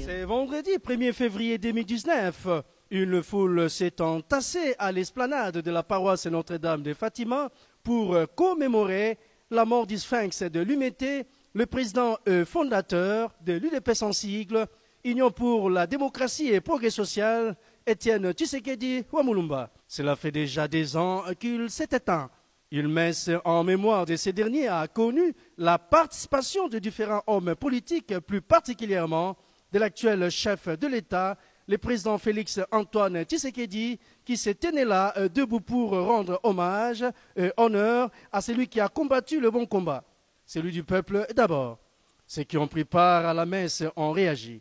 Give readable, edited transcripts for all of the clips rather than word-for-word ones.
C'est vendredi 1er février 2019. Une foule s'est entassée à l'esplanade de la paroisse Notre-Dame de Fatima pour commémorer la mort du Sphinx de l'UMT, le président fondateur de l'UDP sans sigle, Union pour la démocratie et progrès social, Étienne Tshisekedi Wamulumba. Cela fait déjà des ans qu'il s'est éteint. Une messe en mémoire de ces derniers a connu la participation de différents hommes politiques, plus particulièrement de l'actuel chef de l'État, le président Félix Antoine Tshisekedi, qui s'est tenu là debout pour rendre hommage et honneur à celui qui a combattu le bon combat, celui du peuple d'abord. Ceux qui ont pris part à la messe ont réagi.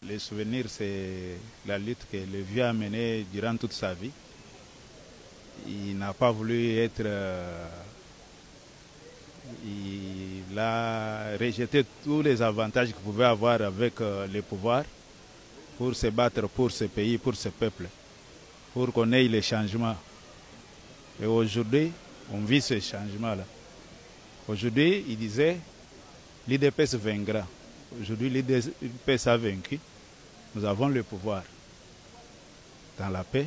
Les souvenirs, c'est la lutte que le vieux a menée durant toute sa vie. Il n'a pas voulu être... il a rejeté tous les avantages qu'il pouvait avoir avec le pouvoir pour se battre pour ce pays, pour ce peuple, pour qu'on ait les changements. Et aujourd'hui, on vit ce changement-là. Aujourd'hui, il disait, l'UDPS vaincra. Aujourd'hui, l'UDPS a vaincu. Nous avons le pouvoir dans la paix,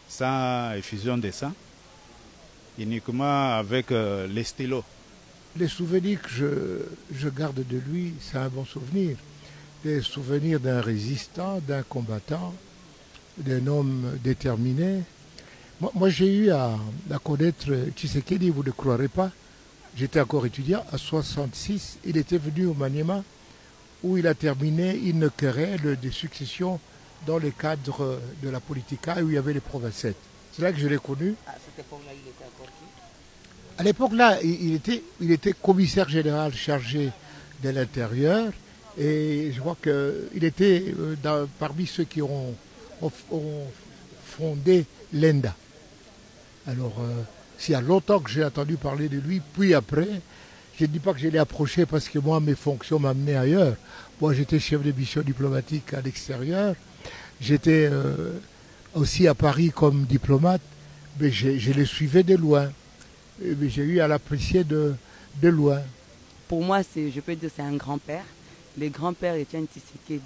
sans effusion de sang, uniquement avec les stylos. Les souvenirs que je garde de lui, c'est un bon souvenir. Des souvenirs d'un résistant, d'un combattant, d'un homme déterminé. Moi j'ai eu à connaître Tshisekedi, vous ne croirez pas. J'étais encore étudiant, à 66, il était venu au Maniema, où il a terminé une querelle de succession dans le cadre de la Politica, où il y avait les provincettes. C'est là que je l'ai connu. À cette époque-là, il était encore qui? À l'époque-là, il était commissaire général chargé de l'intérieur. Et je crois qu'il était parmi ceux qui ont fondé l'ENDA. Alors, s'il y a longtemps que j'ai entendu parler de lui, puis après, je ne dis pas que je l'ai approché parce que moi, mes fonctions m'amenaient ailleurs. Moi, j'étais chef de mission diplomatique à l'extérieur. J'étais aussi à Paris comme diplomate, mais je le suivais de loin. J'ai eu à l'apprécier de loin. Pour moi, je peux dire que c'est un grand-père. Le grand-père Étienne Tshisekedi.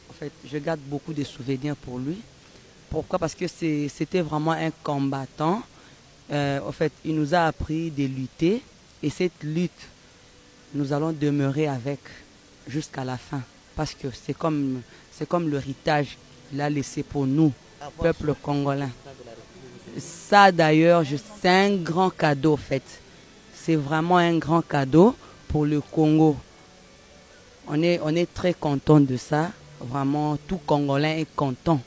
En fait, je garde beaucoup de souvenirs pour lui. Pourquoi? Parce que c'était vraiment un combattant. En fait, il nous a appris de lutter. Et cette lutte, nous allons demeurer avec jusqu'à la fin. Parce que c'est comme l'héritage qu'il a laissé pour nous, peuple congolais. Ça d'ailleurs, c'est un grand cadeau en fait. C'est vraiment un grand cadeau pour le Congo. On est très content de ça. Vraiment, tout Congolais est content.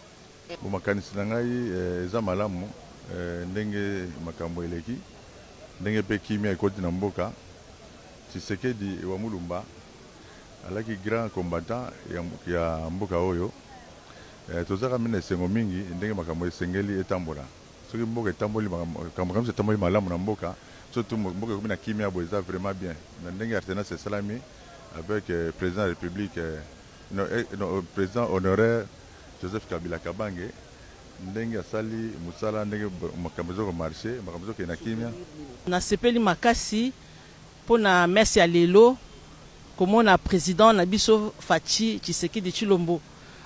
Ndenge pe kimia ekoti na mboka Tshisekedi Wamulumba alaki grand combattant ya mboka oyo tozaka mine sengo mingi ndenge makambo esengeli etambola soki mboka etamboli makambo etamboli malamu na mboka surtout mboka ekomi na kimia bo eza vraiment bien na ndenge alternance esalami avec président de la République président honoraire Joseph Kabila Kabange ndenge asali musala ndenge makambo ezoko marché makambo ezoko na kimia nasepeli makasi pona messe ya lelo komona président na biso Faci Tshisekedi Tshilombo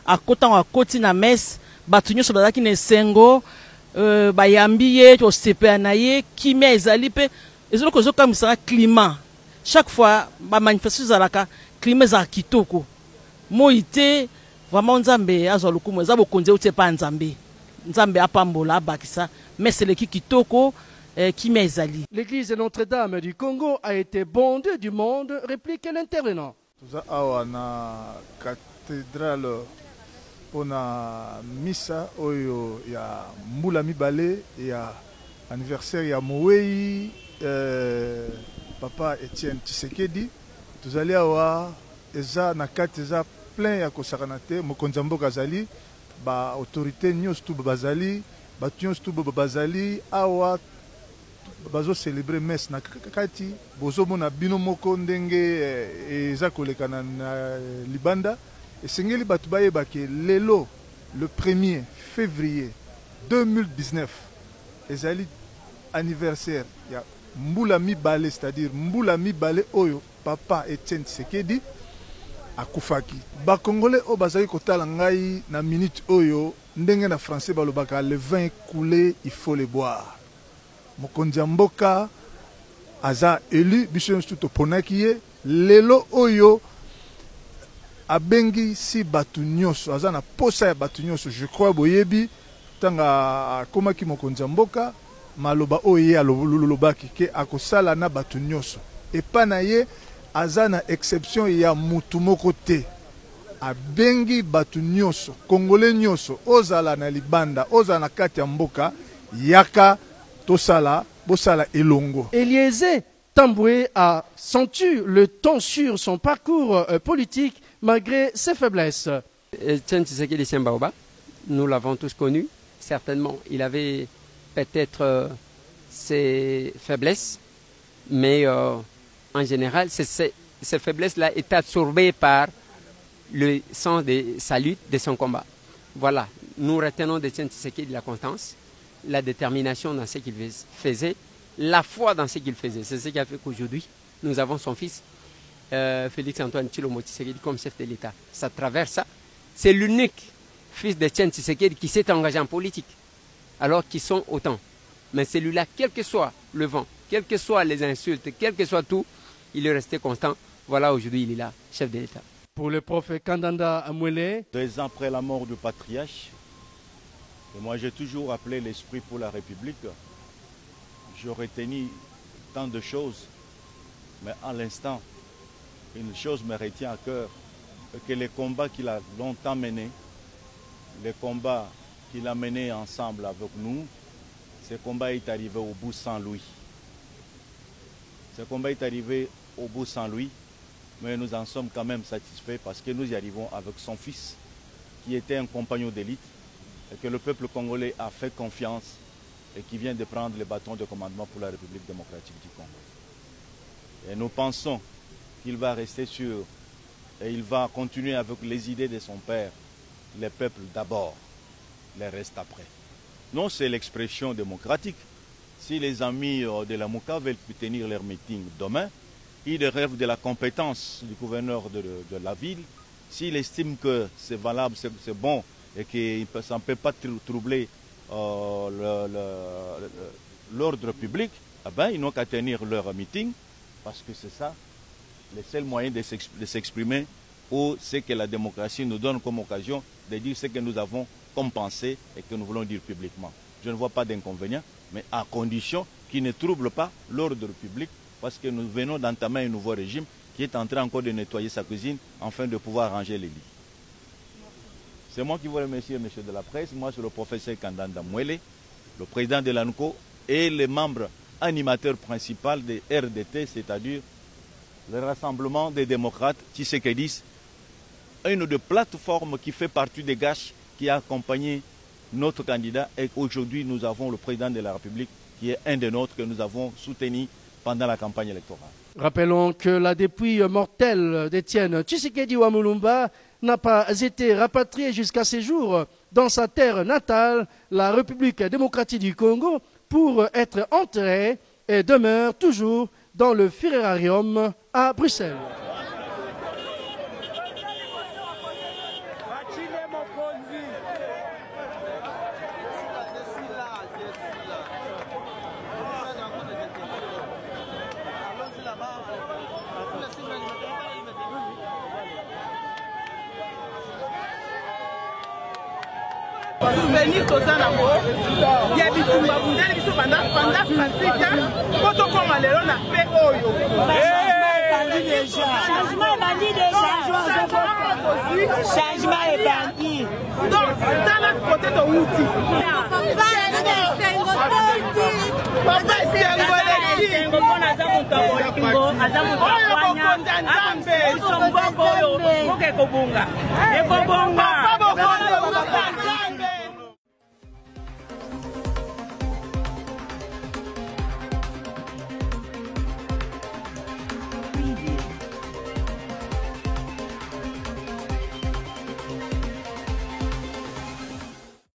akoti na messe bato nyonso bazalaki na esengo bayambi ye tosepela na ye kimia ezali mpe ezoloko ezokamwisaka climat chaque fois bamanifestation ezalaka climat ezalaka kitoko moi te vraiment nzambe azwa lokumu eza bokonzi euti epa nzambe nzambe apambola abakisa meseleki kitoko kimia ezali. L'église de Notre-Dame du Congo a été bondée du monde, réplique l'intervenant. Toza awa na cathédrale pona misa oyo ya mbula mibale ya anniversaire ya Mowei papa Étienne Tshisekedi. Tozali awa eza na kati eza plein ya kosakana te mokonzi ya mboka azali ba autorité nyonso tu bazali bato nyonso tu bazali awa bazo célébrer messe na kati bozomona bino moko ndenge eza kolekana na libanda esengeli bato bayeba ke lelo le 1er février 2019 ezali anniversaire ya mbula mibale, c'est-à-dire mbula mibale oyo papa Étienne Tshisekedi akufaki. Ba Congolais o bazali kotala ngai na minute oyo ndenge na français balobaka le vin coulé il faut le boire. Mokonzi ya mboka aza élu biso nyonso toponaki ye lelo oyo abengi si batu nyonso aza na posa ya batu nyonso. Je crois boyebi tanga akomaki mokonzi ya mboka maloba oyo ye alobaki ke akosala na batu nyonso epa na ye aza na exception ya mutu moko te. Abengi batu nyonso Congolais nyonso ozala na libanda ozala na kati ya mboka yaka tosala bosala elongo. Eliezer Tamboué a senti le ton sur son parcours politique malgré ses faiblesses. Etienne Tshisekedi Tshilombo, nous l'avons tous connu. Certainement, il avait peut-être ses faiblesses, mais en général, ces faiblesses-là étaient absorbées par le sens de sa lutte, de son combat. Voilà, nous retenons d'Etienne Tshisekedi la constance, la détermination dans ce qu'il faisait, la foi dans ce qu'il faisait. C'est ce qui a fait qu'aujourd'hui, nous avons son fils, Félix-Antoine Tshilombo Tshisekedi, comme chef de l'État. Ça traverse ça. C'est l'unique fils d'Etienne Tshisekedi qui s'est engagé en politique, alors qu'ils sont autant. Mais celui-là, quel que soit le vent, quelles que soient les insultes, quel que soit tout, il est resté constant. Voilà, aujourd'hui, il est là, chef de l'État. Pour le prophète Kandanda Amwele, 2 ans après la mort du patriarche, et moi j'ai toujours appelé l'esprit pour la République, je retenu tant de choses, mais à l'instant, une chose me retient à cœur, que les combats qu'il a longtemps menés, les combats qu'il a menés ensemble avec nous, ce combat est arrivé au bout sans lui. Ce combat est arrivé au bout sans lui, mais nous en sommes quand même satisfaits parce que nous y arrivons avec son fils, qui était un compagnon d'élite, et que le peuple congolais a fait confiance et qui vient de prendre le bâton de commandement pour la République démocratique du Congo. Et nous pensons qu'il va rester sûr et il va continuer avec les idées de son père, le peuple d'abord, le reste après. Non, c'est l'expression démocratique. Si les amis de la Mouka veulent tenir leur meeting demain, ils rêvent de la compétence du gouverneur de la ville. S'il estime que c'est valable, c'est bon et que ça ne peut pas troubler l'ordre public, eh ben, ils n'ont qu'à tenir leur meeting parce que c'est ça le seul moyen de s'exprimer ou ce que la démocratie nous donne comme occasion de dire ce que nous avons comme pensée et que nous voulons dire publiquement. Je ne vois pas d'inconvénient, mais à condition qu'il ne trouble pas l'ordre public parce que nous venons d'entamer un nouveau régime qui est en train encore de nettoyer sa cuisine afin de pouvoir ranger les lits. C'est moi qui vous remercie, monsieur de la presse. Moi, c'est le professeur Kandanda Amwele, le président de l'ANCO et le membre animateur principal de RDT, c'est-à-dire le Rassemblement des démocrates Tshisekedi, une de plateformes qui fait partie des GACH qui a accompagné notre candidat. Et aujourd'hui, nous avons le président de la République qui est un des nôtres que nous avons soutenu pendant la campagne électorale. Rappelons que la dépouille mortelle d'Etienne Tshisekedi Wamulumba n'a pas été rapatriée jusqu'à ce jour dans sa terre natale, la République démocratique du Congo, pour être enterrée et demeure toujours dans le Ferrarium à Bruxelles. Souvenir toza nango ya bitumba bundeli biso pendant 38 ans poto koma lelo na pe oyo changement bandi déjà changement est bandi donc dans la côté de outi papa sengo sengo kona za muto kingo azamu kwanya ambe somboko yo kokebunga ekobonga